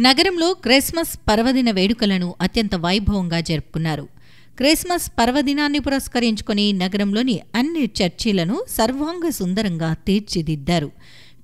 నగరంలో క్రిస్మస్ పర్వదిన వేడుకలను అత్యంత వైభవంగా జరుపుకున్నారు. క్రిస్మస్ పర్వదినాన్ని పురస్కరించుకొని నగరంలోని అన్ని చర్చిలను సర్వాంగ సుందరంగా తీర్చిదిద్దారు.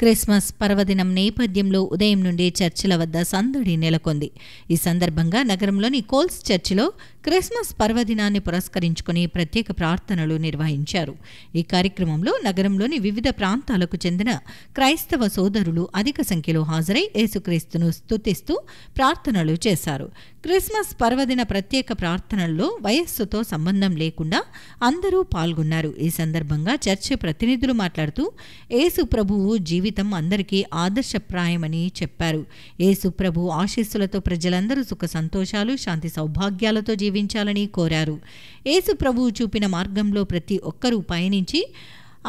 క్రిస్మస్ పర్వదినం నేపథ్యంలో ఉదయం నుండి చర్చిల వద్ద సందడి నెలకొంది. ఈ సందర్భంగా నగరంలోని కోల్స్ చర్చిలో క్రిస్మస్ పర్వదినాన్ని పురస్కరించుకుని ప్రత్యేక ప్రార్థనలు నిర్వహించారు. ఈ కార్యక్రమంలో నగరంలోని వివిధ ప్రాంతాలకు చెందిన క్రైస్తవ సోదరులు అధిక సంఖ్యలో హాజరై యేసుక్రీస్తును స్తుతిస్తూ ప్రార్థనలు చేశారు. క్రిస్మస్ పర్వదిన ప్రత్యేక ప్రార్థనల్లో వయస్సుతో సంబంధం లేకుండా అందరూ పాల్గొన్నారు. ఈ సందర్భంగా చర్చి ప్రతినిధులు మాట్లాడుతూ యేసు ప్రభువు జీవితం అందరికీ ఆదర్శప్రాయమని చెప్పారు. యేసు ప్రభు ఆశీస్సులతో ప్రజలందరూ సుఖ సంతోషాలు, శాంతి సౌభాగ్యాలతో జీవించాలని కోరారు. యేసు ప్రభువు చూపిన మార్గంలో ప్రతి ఒక్కరూ పయనించి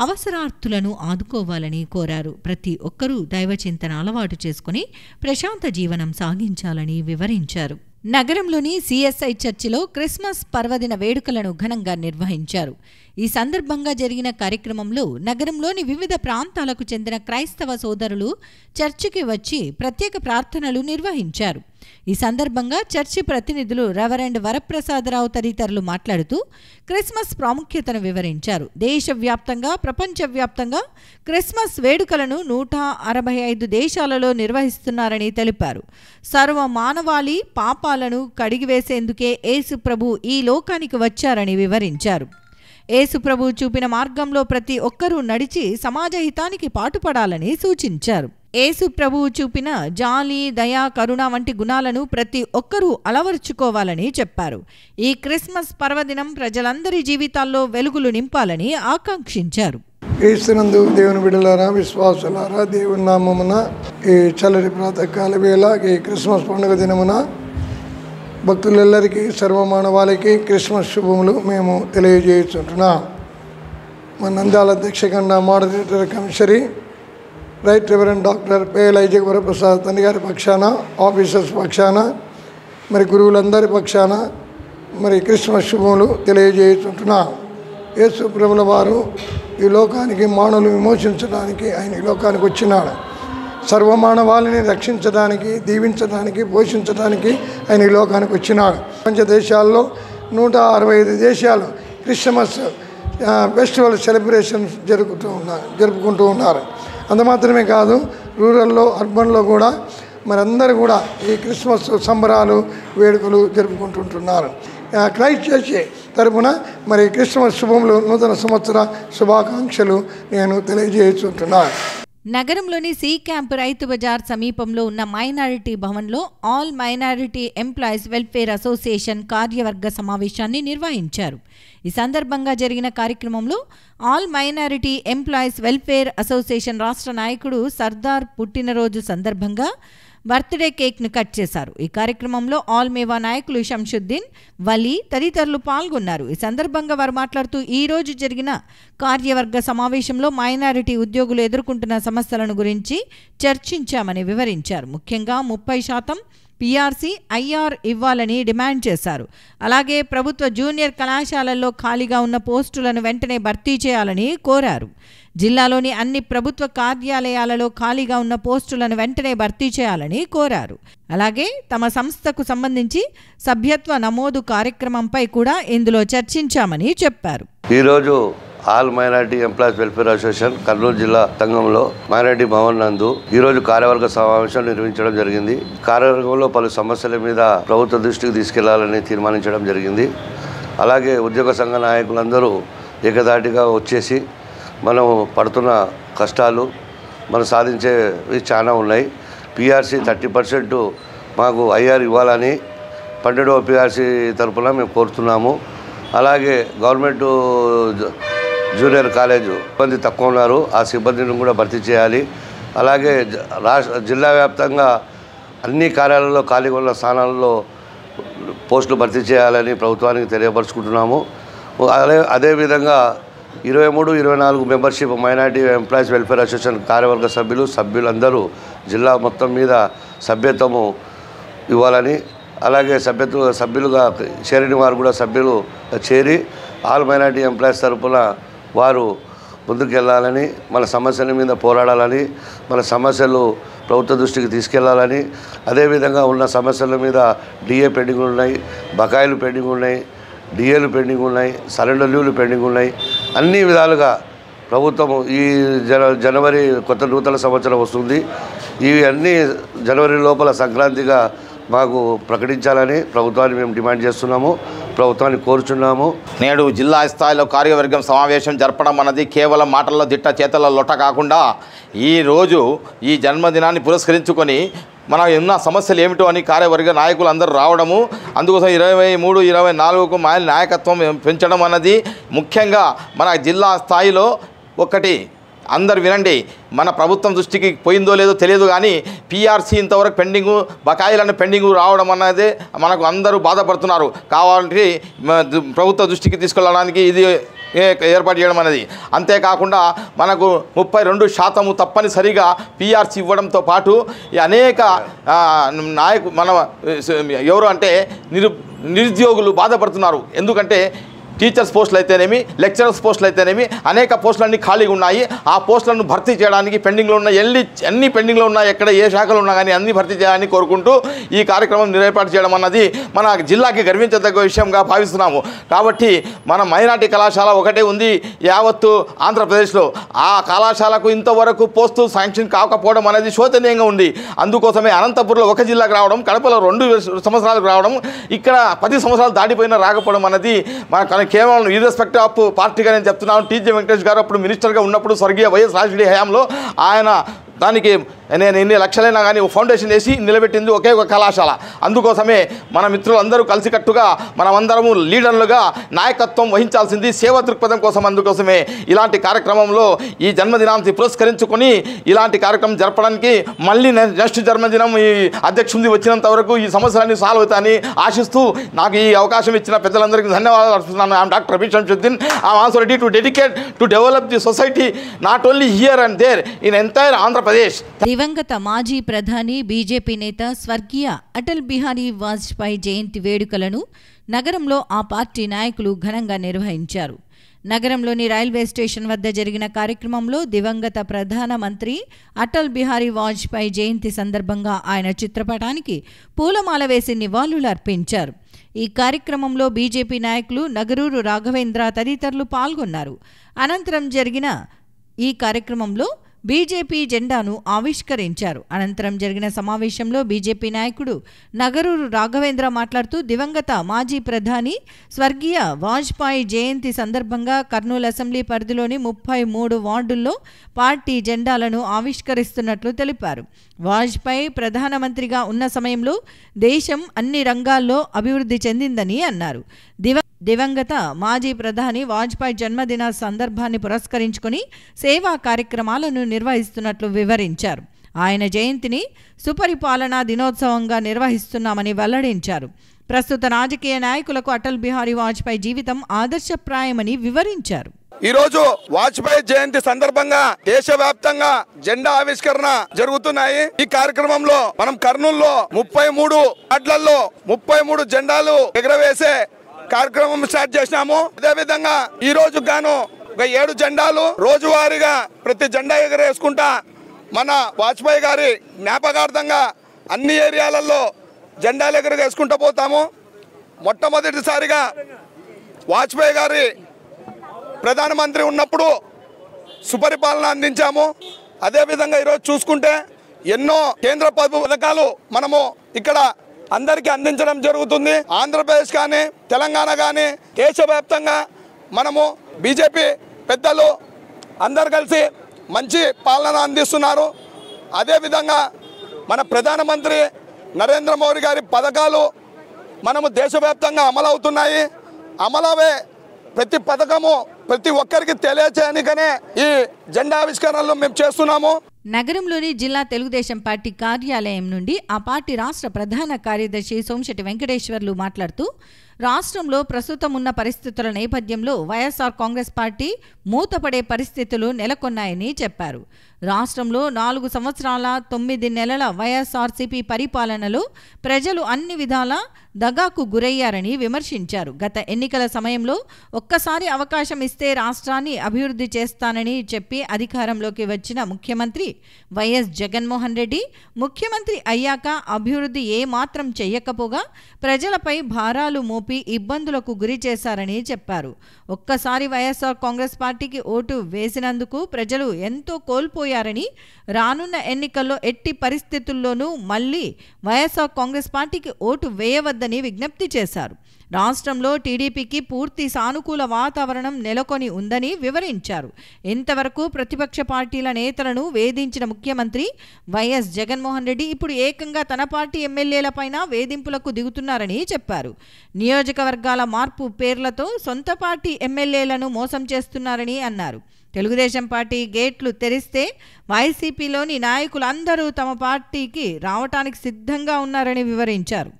అవసరార్థులను ఆదుకోవాలని కోరారు. ప్రతి ఒక్కరూ దైవచింతన అలవాటు చేసుకుని ప్రశాంత జీవనం సాగించాలని వివరించారు. నగరంలోని సిఎస్ఐ చర్చిలో క్రిస్మస్ పర్వదిన వేడుకలను ఘనంగా నిర్వహించారు. ఈ సందర్భంగా జరిగిన కార్యక్రమంలో నగరంలోని వివిధ ప్రాంతాలకు చెందిన క్రైస్తవ సోదరులు చర్చికి వచ్చి ప్రత్యేక ప్రార్థనలు నిర్వహించారు. ఈ సందర్భంగా చర్చి ప్రతినిధులు రెవరెండ్ వరప్రసాదరావు తదితరులు మాట్లాడుతూ క్రిస్మస్ ప్రాముఖ్యతను వివరించారు. దేశవ్యాప్తంగా, ప్రపంచవ్యాప్తంగా క్రిస్మస్ వేడుకలను 165 దేశాలలో నిర్వహిస్తున్నారని తెలిపారు. సర్వ మానవాళి పాపాలను కడిగివేసేందుకే యేసు ప్రభు ఈ లోకానికి వచ్చారని వివరించారు. యేసు ప్రభు చూపిన మార్గంలో ప్రతి ఒక్కరూ నడిచి సమాజ హితానికి పాటుపడాలని సూచించారు. యేసు ప్రభువు చూపిన జాలి, దయ, కరుణ వంటి గుణాలను ప్రతి ఒక్కరూ అలవర్చుకోవాలని చెప్పారు. ఈ క్రిస్మస్ పర్వదినం ప్రజలందరి జీవితాల్లో వెలుగులు నింపాలని ఆకాంక్షించారు. క్రీస్తునందు దేవుని బిడ్డలారా, విశ్వాసులారా, దేవుని నామమున ఈ చల్లటి ప్రాతకాల వేళ ఈ క్రిస్మస్ పండుగ దినమున భక్తులెల్లరికీ, సర్వమానవాళికి క్రిస్మస్ శుభములు మేము తెలియజేస్తుంటున్నాం. మన నంద్యాల అధ్యక్షకండ మోడరేటర్ కమిషనరీ రైట్ రెవరెండ్ డాక్టర్ పేల్ ఐజక్ వరప్రసాద్ తండ్రి గారి పక్షాన, ఆఫీసర్స్ పక్షాన, మరి గురువులందరి పక్షాన మరి క్రిస్మస్ శుభములు తెలియజేస్తుంటున్నాం. యేసు ప్రభుల వారు ఈ లోకానికి మానవులు విమోచించడానికి ఆయన ఈ లోకానికి వచ్చినాడు. సర్వమానవాళిని రక్షించడానికి, దీవించడానికి, పోషించడానికి ఆయన ఈ లోకానికి వచ్చినాడు. ప్రపంచ దేశాల్లో 165 దేశాలు క్రిస్మస్ ఫెస్టివల్ సెలబ్రేషన్స్ జరుపుకుంటూ ఉన్నారు. అంత మాత్రమే కాదు, రూరల్లో, అర్బన్లో కూడా మరి అందరూ కూడా ఈ క్రిస్మస్ సంబరాలు, వేడుకలు జరుపుకుంటుంటున్నారు. క్రైస్ట్ చర్చి తరపున మరి క్రిస్మస్ శుభములు, నూతన సంవత్సర శుభాకాంక్షలు నేను తెలియజేస్తుంటున్నాను. నగరంలోని సి క్యాంప్ రైతు బజార్ సమీపంలో ఉన్న మైనారిటీ భవన్లో all minority employees welfare association కార్యవర్గ సమావేశాన్ని నిర్వహించారు. ఈ సందర్భంగా జరిగిన కార్యక్రమంలో all minority employees welfare association రాష్ట్ర నాయకుడు సర్దార్ పుట్టినరోజు సందర్భంగా బర్త్డే కేక్ను కట్ చేశారు. ఈ కార్యక్రమంలో ఆల్ మేవా నాయకులు షంషుద్దీన్, వలీ తదితరులు పాల్గొన్నారు. ఈ సందర్భంగా వారు మాట్లాడుతూ ఈ రోజు జరిగిన కార్యవర్గ సమావేశంలో మైనారిటీ ఉద్యోగులు ఎదుర్కొంటున్న సమస్యలను గురించి చర్చించామని వివరించారు. ముఖ్యంగా 30% పిఆర్సీ, ఐఆర్ ఇవ్వాలని డిమాండ్ చేశారు. అలాగే ప్రభుత్వ జూనియర్ కళాశాలల్లో ఖాళీగా ఉన్న పోస్టులను వెంటనే భర్తీ చేయాలని కోరారు. జిల్లాలోని అన్ని ప్రభుత్వ కార్యాలయాలలో ఖాళీగా ఉన్న పోస్టులను వెంటనే భర్తీ చేయాలని కోరారు. అలాగే తమ సంస్థకు సంబంధించి సభ్యత్వ నమోదు కార్యక్రమంపై కూడా ఇందులో చర్చించామని చెప్పారు. ఈరోజు all minority employees welfare association Kurnool జిల్లా సంఘంలో మైనారిటీ భవన్ నందు ఈరోజు కార్యవర్గ సమావేశం నిర్వహించడం జరిగింది. కార్యవర్గంలో పలు సమస్యల మీద ప్రభుత్వ దృష్టికి తీసుకెళ్లాలని తీర్మానించడం జరిగింది. అలాగే ఉద్యోగ సంఘ నాయకులందరూ ఏకదాటిగా వచ్చేసి మనం పడుతున్న కష్టాలు, మనం సాధించేవి చాలా ఉన్నాయి. పిఆర్సీ 30% మాకు ఐఆర్ ఇవ్వాలని 12వ పిఆర్సీ తరఫున మేము కోరుతున్నాము. అలాగే గవర్నమెంట్ జూనియర్ కాలేజ్ సిబ్బంది తక్కువ ఉన్నారు, ఆ సిబ్బందిని కూడా భర్తీ చేయాలి. అలాగే జిల్లా వ్యాప్తంగా అన్ని కార్యాలయాల్లో ఖాళీగా ఉన్న స్థానాల్లో పోస్టులు భర్తీ చేయాలని ప్రభుత్వానికి తెలియపరుచుకుంటున్నాము. అదేవిధంగా 23, 24 membership minority employees welfare association కార్యవర్గ సభ్యులందరూ జిల్లా మొత్తం మీద సభ్యత్వము ఇవ్వాలని, అలాగే సభ్యులుగా చేరిన వారు కూడా సభ్యులు చేరి ఆల్ మైనారిటీ ఎంప్లాయీస్ తరఫున వారు ముందుకెళ్ళాలని, మన సమస్యల మీద పోరాడాలని, మన సమస్యలు ప్రభుత్వ దృష్టికి తీసుకెళ్లాలని, అదేవిధంగా ఉన్న సమస్యల మీద డిఏ పెండింగ్ ఉన్నాయి, బకాయిలు పెండింగ్ ఉన్నాయి, డిఏలు పెండింగ్ ఉన్నాయి, సరెండర్ లీవ్లు పెండింగ్ ఉన్నాయి. అన్ని విధాలుగా ప్రభుత్వము ఈ జనవరి కొత్త నూతన సంవత్సరం వస్తుంది, ఇవి అన్నీ జనవరి లోపల సంక్రాంతిగా మాకు ప్రకటించాలని ప్రభుత్వాన్ని మేము డిమాండ్ చేస్తున్నాము, ప్రభుత్వాన్ని కోరుచున్నాము. నేడు జిల్లా స్థాయిలో కార్యవర్గం సమావేశం జరపడం అన్నది కేవలం మాటల్లో దిట్ట చేతల్లో లొట్ట కాకుండా ఈరోజు ఈ జన్మదినాన్ని పురస్కరించుకొని మన ఉన్న సమస్యలు ఏమిటో అని కార్యవర్గ నాయకులు అందరూ రావడము, అందుకోసం 23, 24కు నాయకత్వం పెంచడం అన్నది ముఖ్యంగా మన జిల్లా స్థాయిలో ఒకటి. అందరు వినండి, మన ప్రభుత్వం దృష్టికి పోయిందో లేదో తెలియదు కానీ పీఆర్సీ ఇంతవరకు పెండింగు, బకాయిలను పెండింగు రావడం అన్నది మనకు అందరూ బాధపడుతున్నారు. కావాలంటే ప్రభుత్వ దృష్టికి తీసుకెళ్ళడానికి ఇది ఏర్పాటు చేయడం అనేది. అంతేకాకుండా మనకు 32% తప్పనిసరిగా పీఆర్సీ ఇవ్వడంతో పాటు అనేక మన ఎవరు అంటే నిరుద్యోగులు బాధపడుతున్నారు. ఎందుకంటే టీచర్స్ పోస్టులు అయితేనేమి, లెక్చరర్స్ పోస్టులు అయితేనేమి అనేక పోస్టులన్నీ ఖాళీగా ఉన్నాయి. ఆ పోస్టులను భర్తీ చేయడానికి పెండింగ్లో ఉన్న అన్ని పెండింగ్లో ఉన్నాయి, ఎక్కడ ఏ శాఖలు ఉన్నా కానీ అన్ని భర్తీ చేయాలని కోరుకుంటూ ఈ కార్యక్రమం ఏర్పాటు చేయడం అన్నది మన జిల్లాకి గర్వించదగ్గ విషయంగా భావిస్తున్నాము. కాబట్టి మన మైనార్టీ కళాశాల ఒకటే ఉంది యావత్తు ఆంధ్రప్రదేశ్లో. ఆ కళాశాలకు ఇంతవరకు పోస్టు శాంక్షన్ కాకపోవడం అనేది శోచనీయంగా ఉంది. అందుకోసమే అనంతపురంలో ఒక జిల్లాకు రావడం, కడపలో 2 సంవత్సరాలకు రావడం, ఇక్కడ 10 సంవత్సరాలు దాటిపోయినా రాకపోవడం అనేది మన కేవలం ఇర్రెస్పెక్టివ్ ఆఫ్ పార్టీగా నేను చెప్తున్నాను. టీజీ వెంకటేష్ గారు అప్పుడు మినిస్టర్గా ఉన్నప్పుడు స్వర్గీయ వైఎస్ రాజశేఖర హయాంలో ఆయన దానికి నేను ఎన్ని లక్షలైనా కానీ ఫౌండేషన్ వేసి నిలబెట్టింది ఒకే ఒక కళాశాల. అందుకోసమే మన మిత్రులందరూ కలిసికట్టుగా మనమందరము లీడర్లుగా నాయకత్వం వహించాల్సింది సేవా దృక్పథం కోసం. అందుకోసమే ఇలాంటి కార్యక్రమంలో ఈ జన్మదినాన్ని పురస్కరించుకొని ఇలాంటి కార్యక్రమం జరపడానికి మళ్ళీ నెక్స్ట్ జన్మదినం ఈ అధ్యక్షుడి వచ్చినంత వరకు ఈ సమస్యలన్నీ సాల్వ్ అవుతాయని ఆశిస్తూ నాకు ఈ అవకాశం ఇచ్చిన పెద్దలందరికీ ధన్యవాదాలు అర్పిస్తున్నాను. I'm doctor Rabish Shamsuddin. I'm also ready to dedicate to develop the society not only here and there in entire Andhra Pradesh. దివంగత మాజీ ప్రధాని బీజేపీ నేత స్వర్గీయ అటల్ బిహారీ వాజ్పేయి జయంతి వేడుకలను నగరంలో ఆ పార్టీ నాయకులు ఘనంగా నిర్వహించారు. నగరంలోని రైల్వే స్టేషన్ వద్ద జరిగిన కార్యక్రమంలో దివంగత ప్రధానమంత్రి అటల్ బిహారీ వాజ్పేయి జయంతి సందర్భంగా ఆయన చిత్రపటానికి పూలమాల వేసి నివాళులు అర్పించారు. ఈ కార్యక్రమంలో బీజేపీ నాయకులు నగరూరు రాఘవేంద్ర తదితరులు పాల్గొన్నారు. అనంతరం జరిగిన ఈ కార్యక్రమంలో బీజేపీ జెండాను ఆవిష్కరించారు. అనంతరం జరిగిన సమావేశంలో బీజేపీ నాయకుడు నగరూరు రాఘవేంద్ర మాట్లాడుతూ దివంగత మాజీ ప్రధాని స్వర్గీయ వాజ్పేయి జయంతి సందర్భంగా కర్నూలు అసెంబ్లీ పరిధిలోని 33 వార్డుల్లో పార్టీ జెండాలను ఆవిష్కరిస్తున్నట్లు తెలిపారు. వాజ్పేయి ప్రధానమంత్రిగా ఉన్న సమయంలో దేశం అన్ని రంగాల్లో అభివృద్ధి చెందిందని అన్నారు. దివంగత మాజీ ప్రధాని వాజ్పేయి జన్మదిన సందర్భాన్ని పురస్కరించుకుని సేవా కార్యక్రమాలను నిర్వహిస్తున్నట్లు వివరించారు. ఆయన జయంతిని సుపరిపాలనా దినోత్సవంగా నిర్వహిస్తున్నామని వెల్లడించారు. ప్రస్తుత రాజకీయ నాయకులకు అటల్ బిహారీ వాజ్పేయి జీవితం ఆదర్శప్రాయమని వివరించారు. ఈరోజు వాజ్పేయి జయంతి సందర్భంగా దేశవ్యాప్తంగా జెండా ఆవిష్కరణ జరుగుతున్నాయి. ఈ కార్యక్రమంలో మనం కర్నూలులో 33 వార్డులలో 33 జెండాలు ఎగరవేసే కార్యక్రమం స్టార్ట్ చేసినాము. అదే విధంగా ఈ రోజు గాను ఒక 7 జెండాలు రోజువారీగా ప్రతి జెండా ఎగరేసుకుంటా మన వాజ్పేయి గారి జ్ఞాపకార్థంగా అన్ని ఏరియాలలో జెండాలు ఎగరేసుకుంటూ పోతాము. మొట్టమొదటిసారిగా వాజ్పేయి గారి ప్రధానమంత్రి ఉన్నప్పుడు సుపరిపాలన అందించాము. అదేవిధంగా ఈరోజు చూసుకుంటే ఎన్నో కేంద్ర పథకాలు మనము ఇక్కడ అందరికీ అందించడం జరుగుతుంది. ఆంధ్రప్రదేశ్ కానీ తెలంగాణ కానీ దేశవ్యాప్తంగా మనము బీజేపీ పెద్దలు అందరు కలిసి మంచి పాలన అందిస్తున్నారు. అదేవిధంగా మన ప్రధానమంత్రి నరేంద్ర మోడీ గారి పథకాలు మనము దేశవ్యాప్తంగా అమలవుతున్నాయి. అమలవే ప్రతి పథకము ప్రతి ఒక్కరికి తెలియచేయడానికనే ఈ జెండా ఆవిష్కరణలు మేము చేస్తున్నాము. నగరంలోని జిల్లా తెలుగుదేశం పార్టీ కార్యాలయం నుండి ఆ పార్టీ రాష్ట్ర ప్రధాన కార్యదర్శి సోమశెట్టి వెంకటేశ్వర్లు మాట్లాడుతూ రాష్ట్రంలో ప్రస్తుతం ఉన్న పరిస్థితుల నేపథ్యంలో వైఎస్ఆర్ కాంగ్రెస్ పార్టీ మూతపడే పరిస్థితులు నెలకొన్నాయని చెప్పారు. రాష్ట్రంలో 4 సంవత్సరాల 9 నెలల వైఎస్ఆర్సీపీ పరిపాలనలో ప్రజలు అన్ని విధాలా దగాకు గురయ్యారని విమర్శించారు. గత ఎన్నికల సమయంలో ఒక్కసారి అవకాశం ఇస్తే రాష్ట్రాన్ని అభివృద్ధి చేస్తానని చెప్పి అధికారంలోకి వచ్చిన ముఖ్యమంత్రి వైఎస్ జగన్మోహన్ రెడ్డి ముఖ్యమంత్రి అయ్యాక అభివృద్ధి ఏమాత్రం చెయ్యకపోగా ప్రజలపై భారాలు మోపి ఇబ్బందులకు గురి చేశారని చెప్పారు. ఒక్కసారి వైఎస్ఆర్ కాంగ్రెస్ పార్టీకి ఓటు వేసినందుకు ప్రజలు ఎంతో కోల్పోయారని, రానున్న ఎన్నికల్లో ఎట్టి పరిస్థితుల్లోనూ మళ్లీ వైఎస్ఆర్ కాంగ్రెస్ పార్టీకి ఓటు వేయవద్దని విజ్ఞప్తి చేశారు. రాష్ట్రంలో టీడీపీకి పూర్తి సానుకూల వాతావరణం నెలకొని ఉందని వివరించారు. ఇంతవరకు ప్రతిపక్ష పార్టీల నేతలను వేధించిన ముఖ్యమంత్రి వైఎస్ జగన్మోహన్ రెడ్డి ఇప్పుడు ఏకంగా తన పార్టీ ఎమ్మెల్యేలపైన వేధింపులకు దిగుతున్నారని చెప్పారు. నియోజకవర్గాల మార్పు పేర్లతో సొంత పార్టీ ఎమ్మెల్యేలను మోసం చేస్తున్నారని అన్నారు. తెలుగుదేశం పార్టీ గేట్లు తెరిస్తే వైసీపీలోని నాయకులందరూ తమ పార్టీకి రావటానికి సిద్ధంగా ఉన్నారని వివరించారు.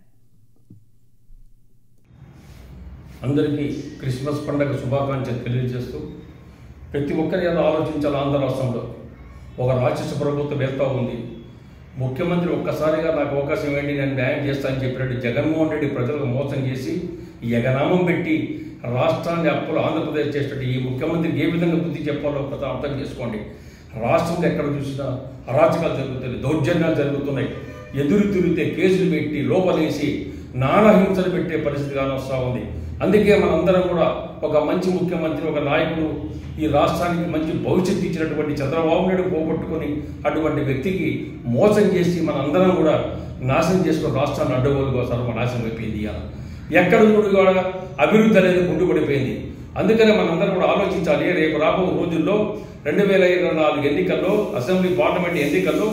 అందరికీ క్రిస్మస్ పండుగ శుభాకాంక్షలు తెలియజేస్తూ ప్రతి ఒక్కరి ఏదో ఆలోచించాలి. ఆంధ్ర రాష్ట్రంలో ఒక రాక్షస ప్రభుత్వం వెళ్తూ ఉంది. ముఖ్యమంత్రి ఒక్కసారిగా నాకు అవకాశం ఏంటి, నేను న్యాయం చేస్తానని చెప్పినట్టు జగన్మోహన్ రెడ్డి ప్రజలకు మోసం చేసి ఎగనామం పెట్టి రాష్ట్రాన్ని అప్పులు ఆంధ్రప్రదేశ్ చేసేటట్టు ఈ ముఖ్యమంత్రికి ఏ విధంగా బుద్ధి చెప్పాలో ఒకసారి అర్థం చేసుకోండి. రాష్ట్రంలో ఎక్కడ చూసినా అరాచకాలు జరుగుతున్నాయి, దౌర్జన్యాలు జరుగుతున్నాయి. ఎదురు తిరిగితే కేసులు పెట్టి లోపలేసి నానా హింసలు పెట్టే పరిస్థితి కానొస్తూ ఉంది. అందుకే మనందరం కూడా ఒక మంచి ముఖ్యమంత్రి, ఒక నాయకుడు, ఈ రాష్ట్రానికి మంచి భవిష్యత్తు ఇచ్చినటువంటి చంద్రబాబు నాయుడు పోగొట్టుకొని అటువంటి వ్యక్తికి మోసం చేసి మనందరం కూడా నాశనం చేసుకుని రాష్ట్రాన్ని అడ్డగోలుగా సర్వనాశనం అయిపోయింది. ఎక్కడ కూడా అభివృద్ధి అనేది గుండుపడిపోయింది. అందుకనే మనందరం కూడా ఆలోచించాలి. రేపు రాబో రోజుల్లో 2024 ఎన్నికల్లో, అసెంబ్లీ పార్లమెంట్ ఎన్నికల్లో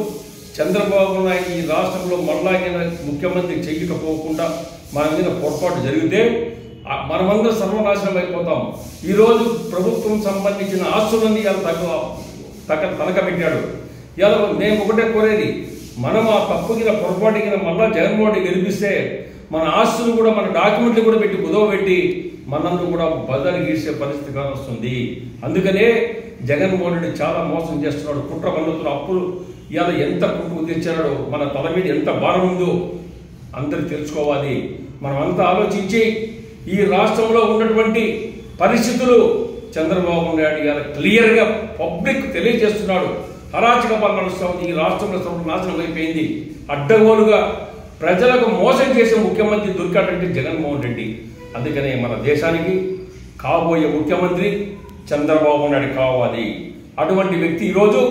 చంద్రబాబు నాయుడు ఈ రాష్ట్రంలో మళ్ళా ముఖ్యమంత్రి చేయకపోకుండా మన మీద పొరపాటు జరిగితే మనమందరం సర్వనాశనం అయిపోతాం. ఈరోజు ప్రభుత్వం సంబంధించిన ఆస్తులన్నీ తనకబెట్టాడు. ఇలా నేను ఒకటే కోరేది, మనం ఆ తప్పుగిన పొరపాటుగిన మళ్ళా జగన్మోహన్ రెడ్డి గెలిపిస్తే మన ఆస్తులు కూడా, మన డాక్యుమెంట్లు కూడా పెట్టి కుదవబెట్టి మనందరూ కూడా బదలు గీసే పరిస్థితి కానొస్తుంది. అందుకనే జగన్మోహన్ రెడ్డి చాలా మోసం చేస్తున్నాడు, కుట్ర పన్నుతున్న అప్పులు ఇలా ఎంత కుట్ర తెచ్చాడో, మన తల మీద ఎంత భారం ఉందో అందరూ తెలుసుకోవాలి. మనమంతా ఆలోచించి ఈ రాష్ట్రంలో ఉన్నటువంటి పరిస్థితులు చంద్రబాబు నాయుడు గారు క్లియర్గా పబ్లిక్ తెలియజేస్తున్నాడు. అరాచక పాలన నడుస్తూ ఉంది. ఈ రాష్ట్రంలో సర్వనాశనం అయిపోయింది. అడ్డగోలుగా ప్రజలకు మోసం చేసే ముఖ్యమంత్రి దొరికాడంటే జగన్మోహన్ రెడ్డి. అందుకనే మన దేశానికి కాబోయే ముఖ్యమంత్రి చంద్రబాబు నాయుడు కావాలి. అటువంటి వ్యక్తి ఈరోజు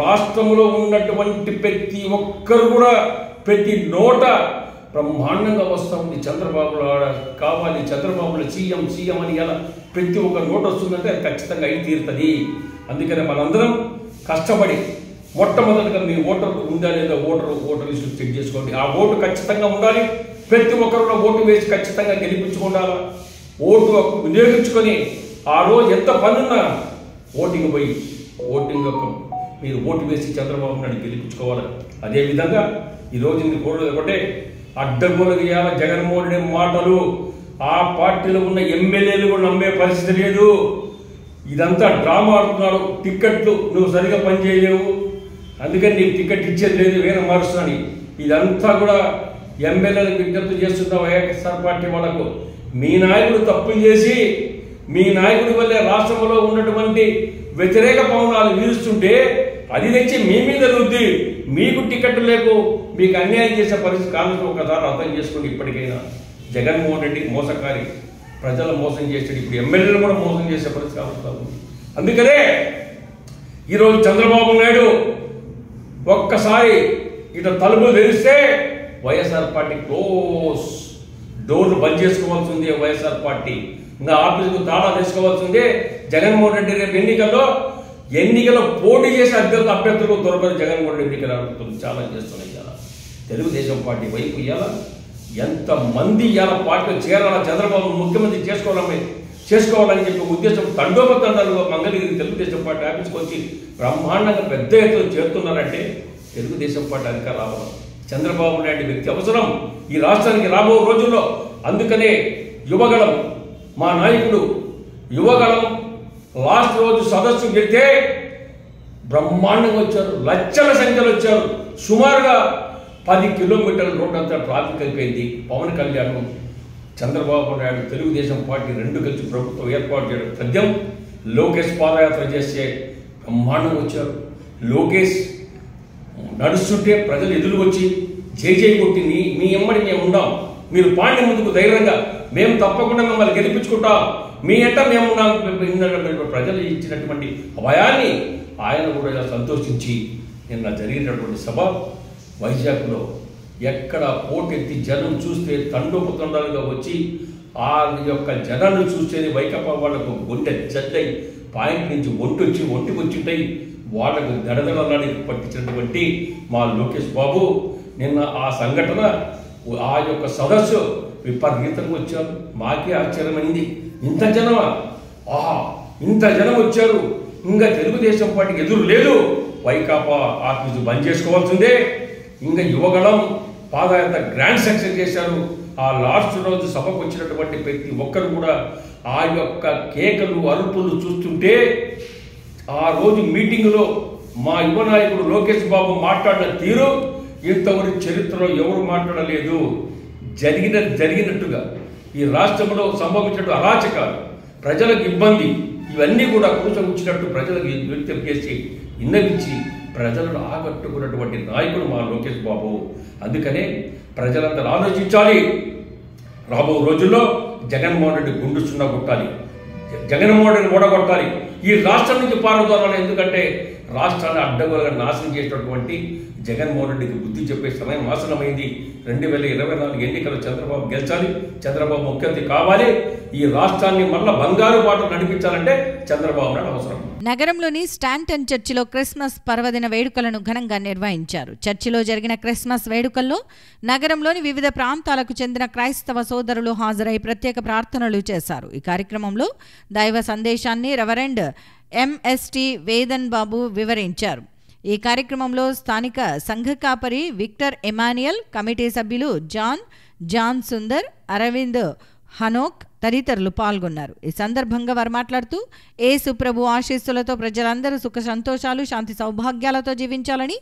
రాష్ట్రంలో ఉన్నటువంటి ప్రతి ఒక్కరు కూడా ప్రతి నోట బ్రహ్మాండంగా వస్తూ ఉంది. చంద్రబాబు కావాలి, చంద్రబాబులో సీఎం అని ఇలా ప్రతి ఒక్క నోటు వస్తుందంటే అది ఖచ్చితంగా అయి తీరుతుంది. అందుకనే మనందరం కష్టపడి మొట్టమొదటిగా మీ ఓటర్లు ఉందా లేదా ఓటర్ లిస్టు చెక్ చేసుకోండి. ఆ ఓటు ఖచ్చితంగా ఉండాలి. ప్రతి ఒక్కరు ఓటు వేసి ఖచ్చితంగా గెలిపించుకుంటారా. ఓటు వినియోగించుకొని ఆ రోజు ఎంత పనున్నా ఓటింగ్ పోయి మీరు ఓటు వేసి చంద్రబాబు నాయుడు గెలిపించుకోవాలి. అదేవిధంగా ఈరోజు మీరు కోరేది ఒకటే, అడ్డగోలుగా జగన్మోహన్ రెడ్డి మాటలు ఆ పార్టీలో ఉన్న ఎమ్మెల్యేలు కూడా నమ్మే పరిస్థితి లేదు. ఇదంతా డ్రామా ఆడుతున్నాడు. టిక్కెట్లు నువ్వు సరిగా పనిచేయలేవు, అందుకని నీకు టికెట్ ఇచ్చేది లేదు, వేరే మారుస్తున్నాను. ఇదంతా కూడా ఎమ్మెల్యేలకు విజ్ఞప్తి చేస్తున్న వైఎస్ఆర్ పార్టీ వాళ్ళకు, మీ నాయకుడు తప్పులు చేసి మీ నాయకుడి వల్లే రాష్ట్రంలో ఉన్నటువంటి వ్యతిరేక పవనాలు వీరుస్తుంటే అది తెచ్చి మీ మీద రుద్ది మీకు టికెట్ లేకు మీకు అన్యాయం చేసే పరిస్థితి కాదు. ఒకసారి అర్థం చేసుకోండి. ఇప్పటికైనా జగన్మోహన్ రెడ్డి మోసకారి, ప్రజలు మోసం చేసాడు, ఇప్పుడు ఎమ్మెల్యేలు కూడా మోసం చేసే పరిస్థితి కాదు. అందుకనే ఈరోజు చంద్రబాబు నాయుడు ఒక్కసారి ఇట్లా తలుపులు తెరిస్తే వైఎస్ఆర్ పార్టీ క్లోజ్, డోర్లు బంద్ చేసుకోవాల్సిందే. వైఎస్ఆర్ పార్టీ ఇంకా ఆఫీసుకు తాళా తీసుకోవాల్సిందే. జగన్మోహన్ రెడ్డి రేపు ఎన్నికల్లో పోటీ చేసే అభ్యర్థులు దొరకదు. జగన్మోహన్ రెడ్డి ఎన్నికలు చాలా చేస్తున్నాయి. ఇవాళ తెలుగుదేశం పార్టీ వైపు ఇవాళ ఎంతమంది ఇవాళ పార్టీలో చేరాలా, చంద్రబాబు ముఖ్యమంత్రి చేసుకోవాలని చెప్పి ఉద్దేశం తండోపతండాలుగా మంగళగిరి తెలుగుదేశం పార్టీ ఆఫీస్కి వచ్చి బ్రహ్మాండంగా పెద్ద ఎత్తున చేరుతున్నారంటే తెలుగుదేశం పార్టీ అధికారం రావడం, చంద్రబాబు నాయుడు వ్యక్తి అవసరం ఈ రాష్ట్రానికి రాబో రోజుల్లో. అందుకనే యువగళం మా నాయకుడు యువగళం లాస్ట్ రోజు సదస్సు పెడితే బ్రహ్మాండంగా వచ్చారు, లక్షల సంఖ్యలో వచ్చారు. సుమారుగా 10 కిలోమీటర్ల రోడ్డు అంతా ట్రాఫిక్ అయిపోయింది. పవన్ కళ్యాణ్, చంద్రబాబు నాయుడు, తెలుగుదేశం పార్టీ 2 కలిసి ప్రభుత్వం ఏర్పాటు చేయడం తథ్యం. లోకేష్ పాదయాత్ర చేసే బ్రహ్మాండంగా వచ్చారు. లోకేష్ నడుస్తుంటే ప్రజలు ఎదురు వచ్చి జై జై కొట్టి మీ ఎమ్మడి మేము ఉన్నాం, మీరు పాండి ముందుకు ధైర్యంగా, మేము తప్పకుండా మిమ్మల్ని గెలిపించుకుంటాం, మీ ఎంట మేము ఉన్నాం. ప్రజలు ఇచ్చినటువంటి భయాన్ని ఆయన కూడా సంతోషించి నిన్న జరిగినటువంటి సభ వైజాగ్లో ఎక్కడ పోటెత్తి జనం చూస్తే తండోపతండాలుగా వచ్చి ఆ యొక్క జనాన్ని చూస్తేనే వైకాపా వాళ్లకు ఒంటె జడ్డై పాయింట్ నుంచి ఒంటికి వచ్చింటాయి. వాళ్లకు దడదడలాడి పట్టించినటువంటి మా లోకేష్ బాబు నిన్న ఆ సంఘటన, ఆ యొక్క సదస్సు విపరీతంగా వచ్చారు. మాకే ఆశ్చర్యమైంది, ఇంత జనమా, ఇంత జనం వచ్చారు, ఇంకా తెలుగుదేశం పార్టీకి ఎదురు లేదు, వైకాపా ఆఫీసు బంద్ చేసుకోవాల్సిందే. ఇంకా యువగళం పాదయాత్ర గ్రాండ్ సక్సెస్ చేశారు. ఆ లాస్ట్ రోజు సభకు వచ్చినటువంటి ప్రతి ఒక్కరు కూడా ఆ యొక్క కేకలు అరుపులు చూస్తుంటే, ఆ రోజు మీటింగులో మా యువ నాయకుడు లోకేష్ బాబు మాట్లాడిన తీరు ఇంతవరకు చరిత్రలో ఎవరు మాట్లాడలేదు. జరిగినట్టుగా ఈ రాష్ట్రంలో సంభవించినట్టు అరాచకాలు, ప్రజలకు ఇబ్బంది, ఇవన్నీ కూడా కూర్చొచ్చినట్టు ప్రజలకు వ్యక్తం చేసి విన్నవించి ప్రజలను ఆకట్టుకున్నటువంటి నాయకుడు మా లోకేష్ బాబు. అందుకనే ప్రజలందరూ ఆలోచించాలి. రాబో రోజుల్లో జగన్మోహన్ రెడ్డి గుండు సున్నా కొట్టాలి, జగన్మోహన్ రెడ్డిని ఓడగొట్టాలి, ఈ రాష్ట్రం నుంచి పారదోలాలి. ఎందుకంటే రాష్ట్రాన్ని అడ్డగోలుగా నాశనం చేసినటువంటి జగన్మోహన్ రెడ్డికి బుద్ధి చెప్పే సమయం నాశనమైంది. 2024 ఎన్నికలు చంద్రబాబు గెలిచాలి, చంద్రబాబు ముఖ్యమంత్రి కావాలి. ఈ రాష్ట్రాన్ని మళ్ళా బంగారు బాట నడిపించాలంటే చంద్రబాబు నాయుడు అవసరం. నగరంలోని స్టాంటన్ చర్చిలో క్రిస్మస్ పర్వదిన వేడుకలను ఘనంగా నిర్వహించారు. చర్చిలో జరిగిన క్రిస్మస్ వేడుకల్లో నగరంలోని వివిధ ప్రాంతాలకు చెందిన క్రైస్తవ సోదరులు హాజరై ప్రత్యేక ప్రార్థనలు చేశారు. ఈ కార్యక్రమంలో దైవ సందేశాన్ని రెవరెండ్ ఎంఎస్టి వేదన్ బాబు వివరించారు. ఈ కార్యక్రమంలో స్థానిక సంఘ కాపరి విక్టర్ ఎమాన్యుయల్, కమిటీ సభ్యులు జాన్ సుందర్, అరవింద్ హనోక్ తదితరులు పాల్గొన్నారు. ఈ సందర్భంగా వారు మాట్లాడుతూ యేసు ప్రభు ఆశీస్సులతో ప్రజలందరూ సుఖ సంతోషాలు, శాంతి సౌభాగ్యాలతో జీవించాలని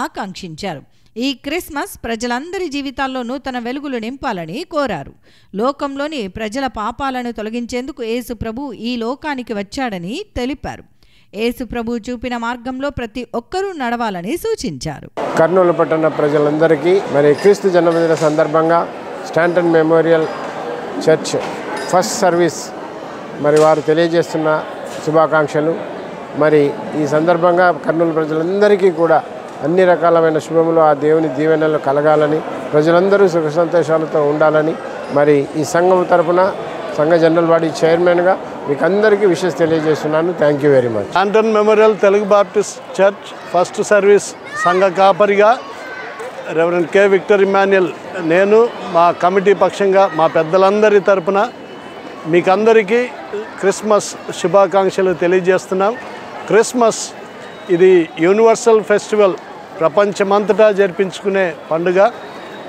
ఆకాంక్షించారు. ఈ క్రిస్మస్ ప్రజలందరి జీవితాల్లో నూతన వెలుగులు నింపాలని కోరారు. లోకంలోని ప్రజల పాపాలను తొలగించేందుకు యేసు ప్రభు ఈ లోకానికి వచ్చాడని తెలిపారు. యేసు ప్రభు చూపిన మార్గంలో ప్రతి ఒక్కరూ నడవాలని సూచించారు. కర్నూలు పట్టణ ప్రజలందరికీ మరి క్రీస్తు జన్మదిన సందర్భంగా Staunton memorial church first service మరి వారు తెలియజేస్తున్న శుభాకాంక్షలు. మరి ఈ సందర్భంగా కర్నూలు ప్రజలందరికీ కూడా అన్ని రకాలమైన శుభములు, ఆ దేవుని దీవెనలు కలగాలని, ప్రజలందరూ సుఖ సంతోషాలతో ఉండాలని మరి ఈ సంఘం తరఫున సంఘ జనరల్ బాడీ చైర్మన్గా మీకు అందరికీ విషెస్ తెలియజేస్తున్నాను. Thank you very much. Staunton memorial Telugu Baptist church first service సంఘ కాపరిగా రెవరెండ్ కె విక్టర్ ఇమాన్యుయల్, నేను మా కమిటీ పక్షంగా మా పెద్దలందరి తరపున మీకందరికీ క్రిస్మస్ శుభాకాంక్షలు తెలియజేస్తున్నాం. క్రిస్మస్ ఇది యూనివర్సల్ ఫెస్టివల్, ప్రపంచమంతటా జరిపించుకునే పండుగ.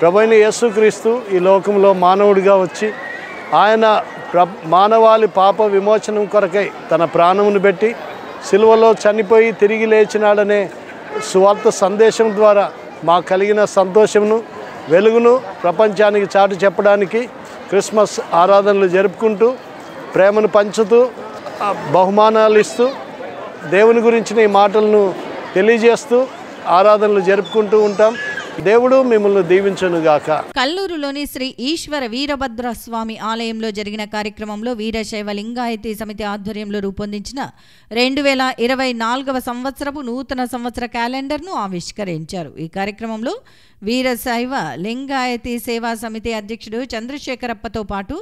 ప్రభువైన యేసుక్రీస్తు ఈ లోకంలో మానవుడిగా వచ్చి ఆయన మానవాళి పాప విమోచనం కొరకై తన ప్రాణమును పెట్టి సిలువలో చనిపోయి తిరిగి లేచినాడనే సువార్త సందేశం ద్వారా మాకు కలిగిన సంతోషమును, వెలుగును ప్రపంచానికి చాటి చెప్పడానికి క్రిస్మస్ ఆరాధనలు జరుపుకుంటూ, ప్రేమను పంచుతూ, బహుమానాలు ఇస్తూ, దేవుని గురించిన ఈ మాటలను తెలియజేస్తూ ఆరాధనలు జరుపుకుంటూ ఉంటాం. దేవుడు మిమ్మల్ని దీవించునుగాక. కల్లూరులోని శ్రీ ఈశ్వర వీరభద్ర స్వామి ఆలయంలో జరిగిన కార్యక్రమంలో వీరశైవ లింగాయతీ సమితి ఆధ్వర్యంలో రూపొందించిన 2024వ సంవత్సరపు నూతన సంవత్సర క్యాలెండర్ను ఆవిష్కరించారు. ఈ కార్యక్రమంలో వీరశైవ లింగాయతీ సేవా సమితి అధ్యక్షుడు చంద్రశేఖరప్పతో పాటు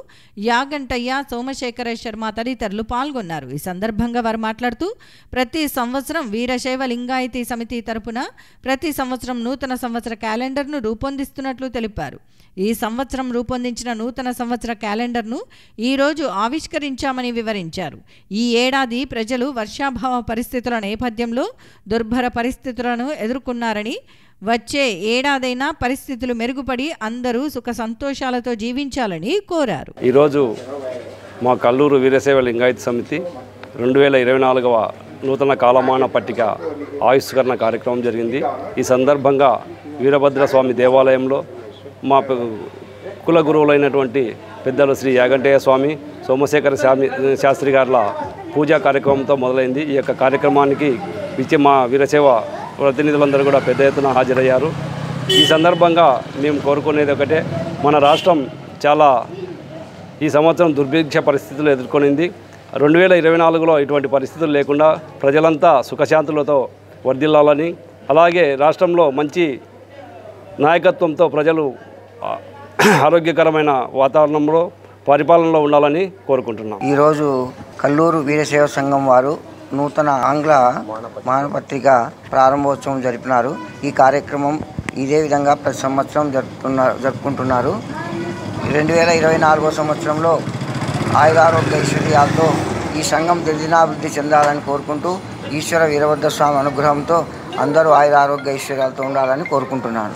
యాగంటయ్య, సోమశేఖర శర్మ తదితరులు పాల్గొన్నారు. ఈ సందర్భంగా వారు మాట్లాడుతూ ప్రతి సంవత్సరం వీరశైవ లింగాయతీ సమితి తరపున ప్రతి సంవత్సరం నూతన సంవత్సర క్యాలెండర్ను రూపొందిస్తున్నట్లు తెలిపారు. ఈ సంవత్సరం రూపొందించిన నూతన సంవత్సర క్యాలెండర్ను ఈరోజు ఆవిష్కరించామని వివరించారు. ఈ ఏడాది ప్రజలు వర్షాభావ పరిస్థితుల నేపథ్యంలో దుర్భర పరిస్థితులను ఎదుర్కొన్నారని, వచ్చే ఏడాదైనా పరిస్థితులు మెరుగుపడి అందరూ సుఖ సంతోషాలతో జీవించాలని కోరారు. ఈరోజు మా కల్లూరు వీరశైవ లింగాయత సమితి 2024వ నూతన కాలమాన పట్టిక ఆవిష్కరణ కార్యక్రమం జరిగింది. ఈ సందర్భంగా వీరభద్రస్వామి దేవాలయంలో మా కుల గురువులైనటువంటి పెద్దలు శ్రీ యాగంటయ్య స్వామి, సోమశేఖర శాస్త్రి గారుల పూజా కార్యక్రమంతో మొదలైంది. ఈ యొక్క కార్యక్రమానికి మా వీరశైవ ప్రతినిధులందరూ కూడా పెద్ద ఎత్తున హాజరయ్యారు. ఈ సందర్భంగా మేము కోరుకునేది ఒకటే, మన రాష్ట్రం చాలా ఈ సంవత్సరం దుర్భిక్ష పరిస్థితులు ఎదుర్కొనింది. 2024లో ఇటువంటి పరిస్థితులు లేకుండా ప్రజలంతా సుఖశాంతులతో వర్ధిల్లాలని, అలాగే రాష్ట్రంలో మంచి నాయకత్వంతో ప్రజలు ఆరోగ్యకరమైన వాతావరణంలో పరిపాలనలో ఉండాలని కోరుకుంటున్నాం. ఈరోజు కల్లూరు వీరశైవ సంఘం వారు నూతన ఆంగ్ల మానపత్రిక ప్రారంభోత్సవం జరిపినారు. ఈ కార్యక్రమం ఇదే విధంగా ప్రతి సంవత్సరం జరుపుకుంటున్నారు. 2024 సంవత్సరంలో ఆయురారోగ్య ఐశ్వర్యాలతో ఈ సంఘం దినదినాభివృద్ధి చెందాలని కోరుకుంటూ ఈశ్వర వీరభద్రస్వామి అనుగ్రహంతో అందరూ ఆయురారోగ్య ఐశ్వర్యాలతో ఉండాలని కోరుకుంటున్నాను.